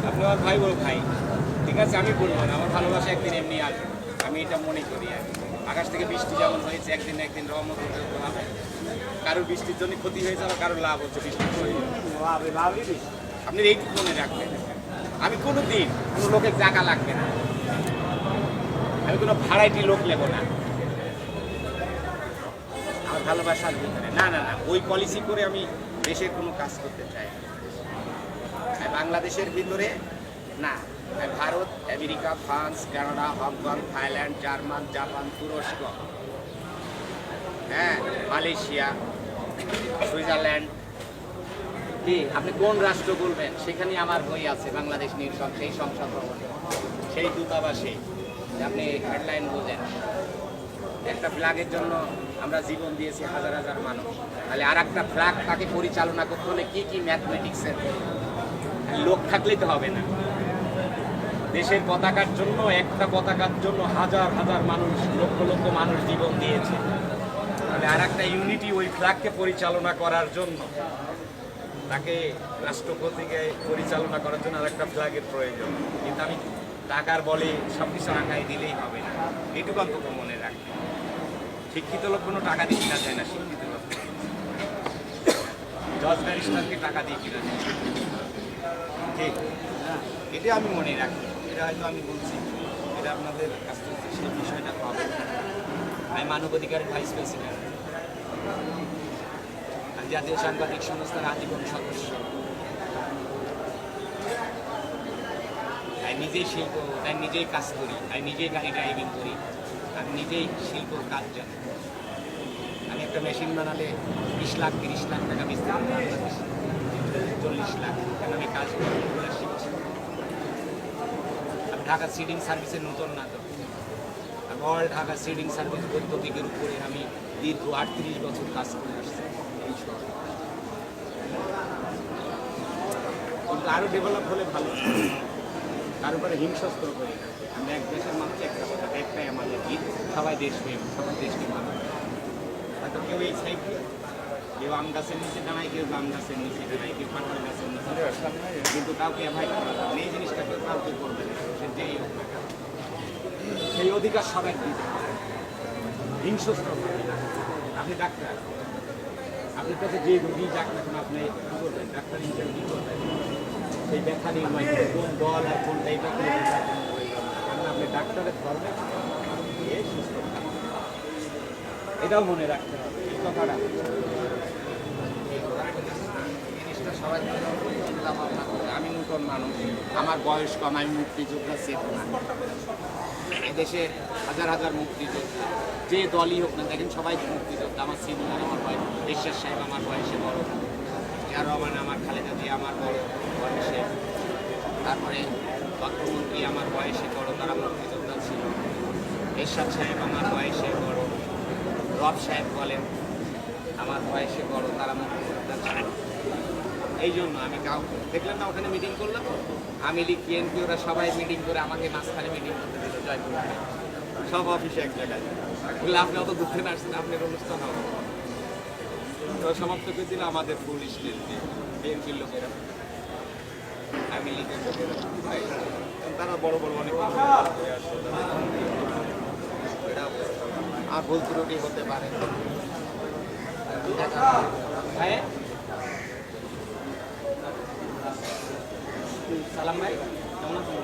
আপনি আমার ভাই বল ভাই, ঠিক আছে আমি বলবো না, আমার ভালোবাসা একদিন এমনি আসবে, আমি এটা মনে করি আর কি। আকাশ থেকে বৃষ্টি যেমন হয়েছে একদিন না একদিন রহমত হতে হবে। কারোর বৃষ্টির জন্য ক্ষতি হয়েছে, আবার কারোর লাভ হচ্ছে বৃষ্টির জন্য। আপনি এইটুকু মনে রাখবেন, আমি কোনো দিন কোনো লোকের টাকা লাগবে না, আমি কোনো ভাড়াইটি লোক নেব না আমার ভালোবাসার ভিতরে। না না না, ওই পলিসি করে আমি দেশের কোনো কাজ করতে চাই না। আমি বাংলাদেশের ভিতরে না, আমি Bharat, America, France, Canada, Hong Kong, Thailand, German, Japan, তুরস্ক, হ্যাঁ, মালয়েশিয়া, সুইজারল্যান্ড, কি আপনি কোন রাষ্ট্র বলবেন সেখানে আমার বই আছে, বাংলাদেশ নির্সব সেই সংসদ ভবনে, সেই দূতাবাসে। আপনি হেডলাইন বোঝেন, একটা ফ্ল্যাগের জন্য আমরা জীবন দিয়েছি হাজার হাজার মানুষ, তাহলে আর একটা ফ্ল্যাগ তাকে পরিচালনা করতে হলে কি কি ম্যাথমেটিক্সের লোক থাকলেই তো হবে না। দেশের পতাকার জন্য, একটা পতাকার জন্য হাজার হাজার মানুষ, লক্ষ লক্ষ মানুষ জীবন দিয়েছে, তাহলে আর একটা ইউনিটি ওই ফ্ল্যাগকে পরিচালনা করার জন্য, তাকে রাষ্ট্রপতিকে পরিচালনা করার জন্য আর একটা ফ্ল্যাগের প্রয়োজন। কিন্তু আমি টাকার বলে সব কিছু আঁকাই দিলেই হবে না, এটুকু অন্তত মনে রাখবে। শিক্ষিত লোক কোনো টাকা দিয়ে কিনা যায় না, শিক্ষিত লোক জজ ব্যারিস্টারকে টাকা দিয়ে কিনা যায়, ঠিক এটা আমি মনে রাখি। এটা হয়তো আমি বলছি, এটা আপনাদের কাছ থেকে সেই বিষয়টা পাবো। আমি মানবাধিকারের ভাইস প্রেসিডেন্ট, আমি জাতীয় সাংবাদিক সংস্থার আজীবন সদস্য, আমি নিজেই শিল্প, আমি নিজেই কাজ করি, আমি নিজেই গাড়ি ড্রাইভিং করি, আমি নিজেই শিল্প কাজ জানি। আমি একটা মেশিন বানালে 20 লাখ 30 লাখ টাকা বেচতে পারি, 40 লাখ, কেন আমি কাজ করে শিখছি। আমি ঢাকা সিডিং সার্ভিসের নতুন নাটক, আমি অল ঢাকা সিডিং সার্ভিস বৈদ্যুতিকের উপরে আমি দীর্ঘ 38 বছর কাজ করে আসছি এই শহরে। কিন্তু আরও ডেভেলপ হলে ভালো, কারো উপরে হিংস্র করি না। আমরা এক দেশের মানুষ, একটা কথা, একটাই আমাদের ঈদ, সবাই দেশপ্রেম, সবাই দেশকে ভালো। হয়তো কেউ এই সাইডে, কেউ আম গাছের নিচে দাঁড়ায়, কেউ আম গাছের নিচে দাঁড়ায়, কেউ কাঁঠাল গাছের নিচে, কিন্তু কাউকে অ্যাভয়েড করা যায় না। এই জিনিসটা কেউ কাউকে করবে না, সে যেই হোক না কেন। সেই অধিকার সবাই দিতে হবে, হিংস্র হবে না। আপনি ডাক্তার, আপনার কাছে যে রোগী যাক না কেন, আপনি কী করবেন, ডাক্তার হিসেবে কী করবেন, সেই ব্যাখ্যা নির্ণয় করে কোন দল আর কোনটা, এটা কোনো ব্যাখ্যা কেন আপনি ডাক্তারের ধর্মে গিয়ে সুস্থ থাকবেন। এটাও মনে রাখতে হবে, এই কথাটা জিনিসটা সবাই চিন্তা ভাবনা করে। আমি নতুন মানুষ, আমার বয়স কম, আমি মুক্তিযোদ্ধা চেতনা। এদেশে হাজার হাজার মুক্তিযোদ্ধা, যে দলই হোক না দেখেন, সবাই মুক্তিযোদ্ধা। আমার সিনিয়র, আমার বয়স, ঈশ্বর সাহেব আমার বয়সে বড়, জিয়া রহমান, আমার খালেদা জিয়া আমার বড় বয়সে, তারপরে তথ্যমন্ত্রী আমার বয়সে বড়, তারা মুক্তিযোদ্ধা ছিল। এরশাদ সাহেব আমার বয়সে বড়, রব সাহেব বলেন আমার বয়সে বড়, তারা মুক্তিযোদ্ধা ছিল। এই জন্য আমি দেখলাম না, ওখানে মিটিং করলাম, আমি লীগ বিএনপি ওরা সবাই মিটিং করে আমাকে মাঝখানে মিটিং করতে দিল জয়পুরে, সব অফিসে এক জায়গায়। বললে আপনি অত দূর থেকে আসছেন, আপনার অনুষ্ঠান হবে। তো সমাপ্ত করে দিল আমাদের ফুল স্টেজ দিয়ে, বিএনপির লোকেরা, আমি লীগের লোকেরা, তারা বড় বড় অনেক করে আসছে। আর ভুল ত্রুটি হতে পারে। হ্যাঁ সালাম ভাই, কেমন আছেন?